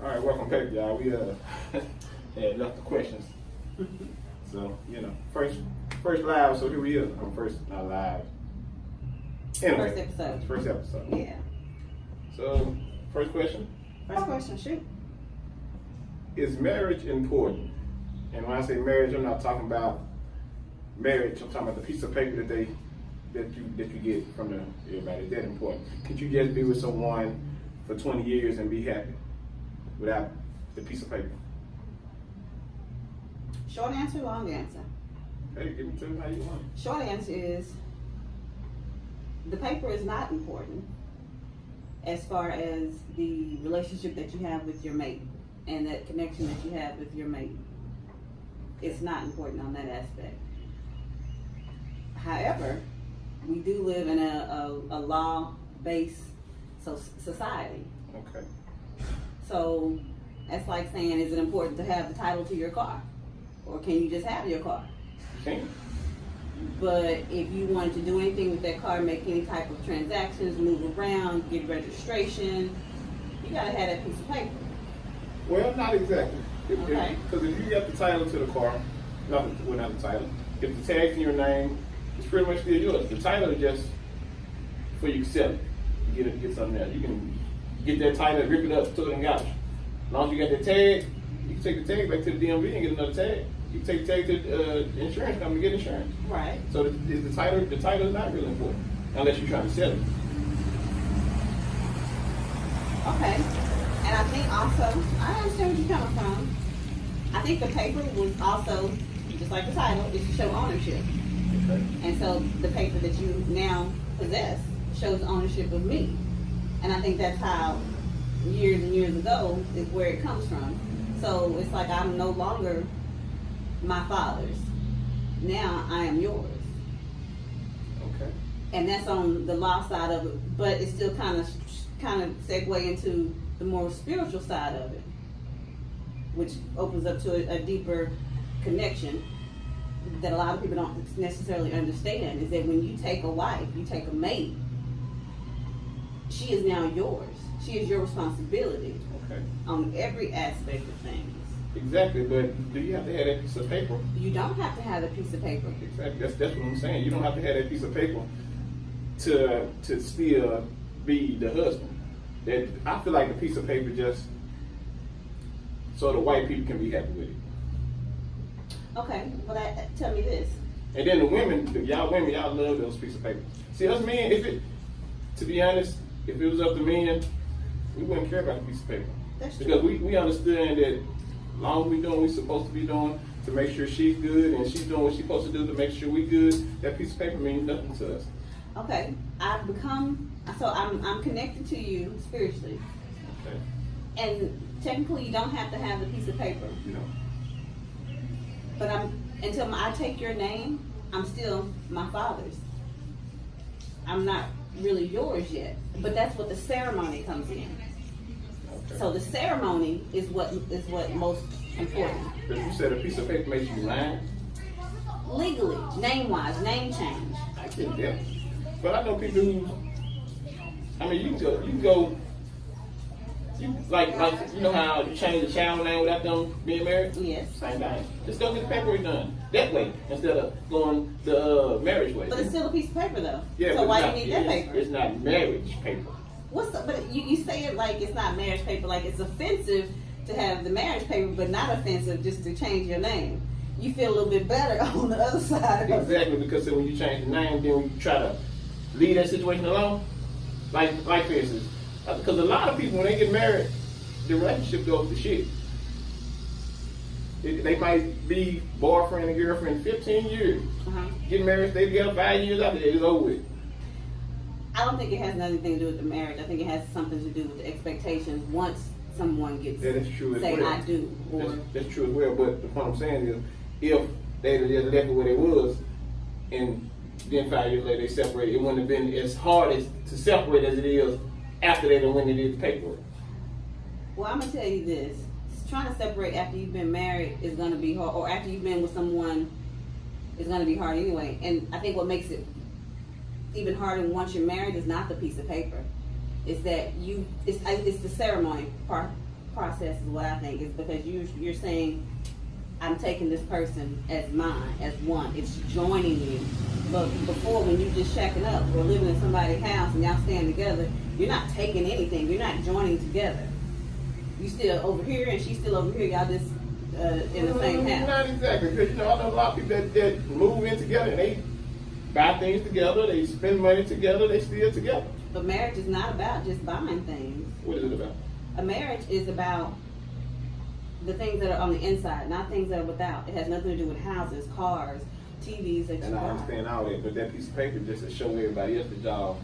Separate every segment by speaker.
Speaker 1: All right, welcome back, y'all. We had left the questions. So, first live, so here we are. I'm first, not live. Anyway, first episode.
Speaker 2: Yeah.
Speaker 1: So, first question.
Speaker 2: First question, shoot.
Speaker 1: Is marriage important? And when I say marriage, I'm not talking about marriage. I'm talking about the piece of paper that you get from everybody. Is that important? Could you just be with someone for 20 years and be happy without the piece of paper?
Speaker 2: Short answer, long answer.
Speaker 1: Hey, give me two how you want it.
Speaker 2: Short answer is the paper is not important as far as the relationship that you have with your mate and that connection that you have with your mate. It's not important on that aspect. However, we do live in a law-based society.
Speaker 1: Okay.
Speaker 2: So that's like saying, is it important to have the title to your car? Or can you just have your car?
Speaker 1: You can.
Speaker 2: But if you wanted to do anything with that car, make any type of transactions, move around, get registration, you gotta have that piece of paper.
Speaker 1: Well, not exactly.
Speaker 2: Okay.
Speaker 1: Because if you got the title to the car, not the title, if the tag's in your name, it's pretty much still yours. The title is just for you to sell it. You get something else. You can get that title, rip it up, throw it in the garbage. As long as you got that tag, you can take the tag back to the DMV and get another tag. You can take the tag to the insurance company and get insurance.
Speaker 2: Right.
Speaker 1: So the title is not really important unless you're trying to sell it.
Speaker 2: Okay. And I think also, I understand where you're coming from. I think the paper was also, just like the title, is to show ownership.
Speaker 1: Okay.
Speaker 2: And so the paper that you now possess shows ownership of me. And I think that's how years and years ago is where it comes from. So it's like I'm no longer my father's. Now I am yours.
Speaker 1: Okay.
Speaker 2: And that's on the law side of it, but it still kind of segue into the more spiritual side of it, which opens up to a deeper connection that a lot of people don't necessarily understand, is that when you take a wife, you take a mate, she is now yours. She is your responsibility.
Speaker 1: Okay.
Speaker 2: On every aspect of things.
Speaker 1: Exactly, but do you have to have that piece of paper?
Speaker 2: You don't have to have a piece of paper.
Speaker 1: Exactly. That's what I'm saying. You don't have to have that piece of paper to still be the husband. That I feel like the piece of paper just so the white people can be happy with it.
Speaker 2: Okay, but tell me this.
Speaker 1: And then the women, y'all love those pieces of paper. See, us men, to be honest, if it was up to men, we wouldn't care about the piece of paper.
Speaker 2: That's true.
Speaker 1: Because we understand that as long as we doing what we're supposed to be doing to make sure she's good and she's doing what she's supposed to do to make sure we good, that piece of paper means nothing to us.
Speaker 2: Okay, I'm connected to you spiritually.
Speaker 1: Okay.
Speaker 2: And technically you don't have to have the piece of paper.
Speaker 1: You know.
Speaker 2: But until I take your name, I'm still my father's. I'm not really yours yet. But that's what the ceremony comes in.
Speaker 1: Okay.
Speaker 2: So the ceremony is what most important.
Speaker 1: But you said a piece of paper makes you mine.
Speaker 2: Legally, name-wise, name change.
Speaker 1: I get that. But I know people who, you can go, like you know how you change the child name without them being married?
Speaker 2: Yes.
Speaker 1: Same thing. Just go get the paperwork done that way instead of going the marriage way.
Speaker 2: But it's still a piece of paper though.
Speaker 1: Yeah,
Speaker 2: so
Speaker 1: but
Speaker 2: why do you need that paper?
Speaker 1: It's not marriage paper.
Speaker 2: But you say it like it's not marriage paper, like it's offensive to have the marriage paper, but not offensive just to change your name. You feel a little bit better on the other side.
Speaker 1: Exactly, because then when you change the name, then when you try to leave that situation alone, like for instance, because a lot of people when they get married, the relationship goes to shit. They might be boyfriend and girlfriend 15 years. Get married, stay together 5 years after that, it's over with.
Speaker 2: I don't think it has nothing to do with the marriage. I think it has something to do with the expectations once someone gets
Speaker 1: that's true as
Speaker 2: say
Speaker 1: well.
Speaker 2: I do. Or
Speaker 1: that's true as well, but the point I'm saying is if they'd have just left it where they was and then 5 years later they separated, it wouldn't have been as hard to separate as it is after they done went and did the paperwork.
Speaker 2: Well, I'm gonna tell you this: trying to separate after you've been married is gonna be hard, or after you've been with someone is gonna be hard anyway. And I think what makes it even harder once you're married is not the piece of paper; it's that it's the ceremony part process is what I think is because you're saying I'm taking this person as mine, as one. It's joining you. But before, when you just shacking up or living in somebody's house and y'all staying together, you're not taking anything. You're not joining together. You still over here and she's still over here. Y'all just in the same house.
Speaker 1: Not exactly, because I know a lot of people that move in together and they buy things together, they spend money together, they still together.
Speaker 2: But marriage is not about just buying things.
Speaker 1: What is it about?
Speaker 2: A marriage is about the things that are on the inside, not things that are without. It has nothing to do with houses, cars, TVs that you
Speaker 1: And I
Speaker 2: buy.
Speaker 1: understand all that, but that piece of paper just to show everybody else the job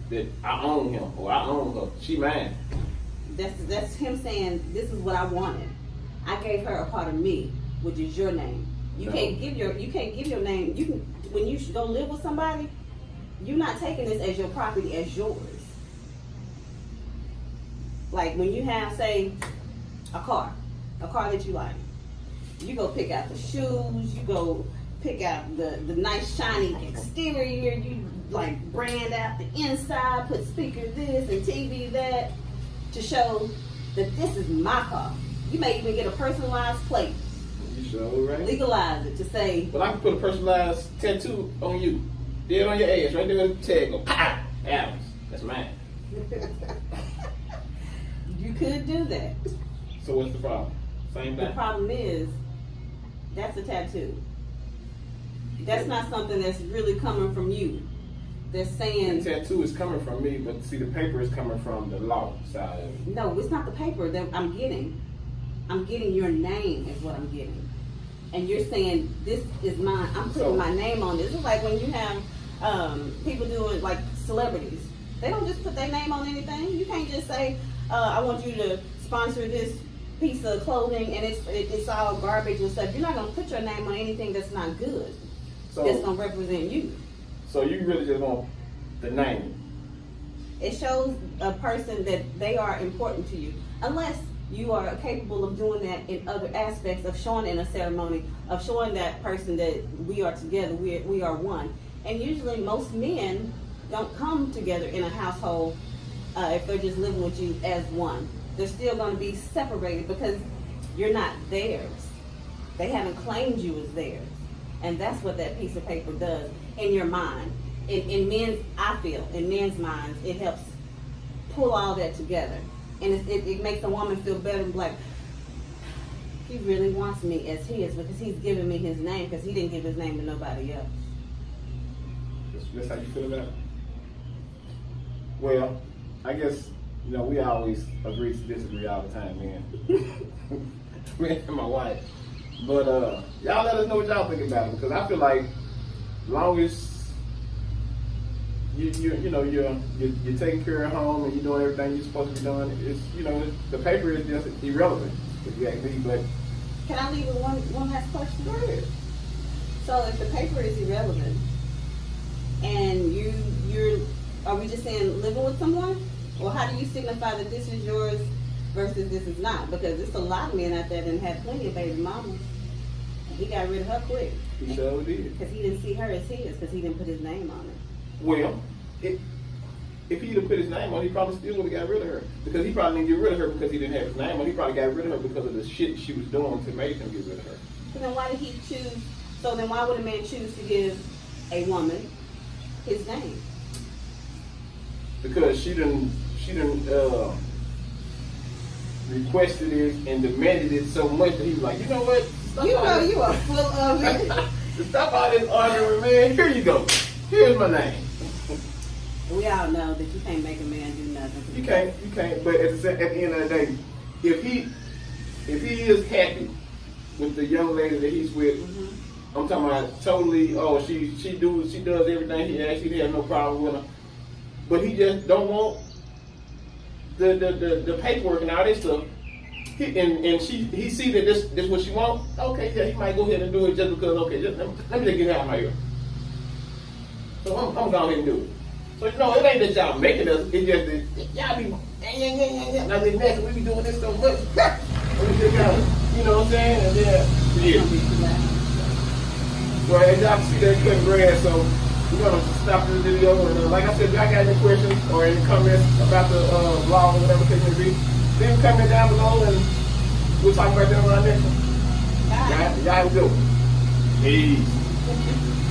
Speaker 1: that I own him or I own her. She mine.
Speaker 2: That's him saying, this is what I wanted. I gave her a part of me, which is your name. You
Speaker 1: No.
Speaker 2: can't give your name. You can, when you go live with somebody, you're not taking this as your property, as yours. Like when you have, say, a car that you like, you go pick out the shoes, you go pick out the nice shiny exterior, you like brand out the inside, put speaker this and TV that to show that this is my car. You may even get a personalized plate,
Speaker 1: You sure right?
Speaker 2: legalize it to say,
Speaker 1: But I can put a personalized tattoo on you. Dead on your ass, right there with the tag. Go, pow! Adams. That's mine.
Speaker 2: you could do that.
Speaker 1: So what's the problem? Same
Speaker 2: The
Speaker 1: thing.
Speaker 2: problem is, that's a tattoo. That's not something that's really coming from you. They're
Speaker 1: The
Speaker 2: saying,
Speaker 1: tattoo is coming from me, but see, the paper is coming from the law side of it.
Speaker 2: no, it's not the paper that I'm getting. I'm getting your name is what I'm getting. And you're saying, this is mine. I'm putting
Speaker 1: So-
Speaker 2: my name on this. It's like when you have people doing, like, celebrities. They don't just put their name on anything. You can't just say, I want you to sponsor this piece of clothing and it's all garbage and stuff. You're not going to put your name on anything that's not good. That's
Speaker 1: So,
Speaker 2: going to represent you.
Speaker 1: so you really just want the name.
Speaker 2: It shows a person that they are important to you. Unless you are capable of doing that in other aspects, of showing in a ceremony, of showing that person that we are together, we are one. And usually most men don't come together in a household if they're just living with you as one. They're still going to be separated because you're not theirs. They haven't claimed you as theirs. And that's what that piece of paper does in your mind. In men's, I feel, in men's minds, it helps pull all that together. And it makes a woman feel better and be like, he really wants me as his because he's giving me his name because he didn't give his name to nobody else.
Speaker 1: That's how you feel about it? Well, I guess, we always agree to disagree all the time, man. Me and my wife. But y'all let us know what y'all think about it, because I feel like as long as you're taking care of home and you're doing everything you're supposed to be doing, it's the paper is just irrelevant if you ask me. But
Speaker 2: Can I leave with one last question?
Speaker 1: go ahead.
Speaker 2: So if the paper is irrelevant and you're are we just saying living with someone? Or how do you signify that this is yours versus this is not? Because there's a lot of men out there that had plenty of baby mamas. And he got rid of her quick.
Speaker 1: He sure did.
Speaker 2: Because he didn't see her as his, because he didn't put his name on it.
Speaker 1: Well, if he didn't put his name on, he probably still would have got rid of her. Because he probably didn't get rid of her because he didn't have his name on. He probably got rid of her because of the shit she was doing to make him get rid of her.
Speaker 2: So then why did he choose, so then why would a man choose to give a woman his name?
Speaker 1: Because she didn't requested it and demanded it so much that he was like, you know what? Stop
Speaker 2: You
Speaker 1: all
Speaker 2: know
Speaker 1: this-
Speaker 2: you are full of it.
Speaker 1: Stop all this arguing, man. Here you go. Here's my name.
Speaker 2: We all know that you can't make a man do nothing.
Speaker 1: You can't. But at the end of the day, if he is happy with the young lady that he's with,
Speaker 2: Mm-hmm.
Speaker 1: I'm talking about totally. Oh, she does everything he asks. He has no problem with her, but he just don't want the paperwork and all this stuff. He see that this what she wants. Okay, yeah, he might go ahead and do it just because. Okay, let me just get out of my ear. So I'm going ahead and do it. So it ain't that y'all making us. It's just that y'all be yeah. Now then next we be doing this so much. We just gotta, you know what I'm saying? And then yeah. Well, as y'all can see, they're cutting grass, so we're gonna stop this video. And like I said, if y'all got any questions or any comments about the vlog or whatever it may be, Leave a comment down below, and we'll talk about that on our next one.
Speaker 2: Bye.
Speaker 1: Y'all have a good one. Peace.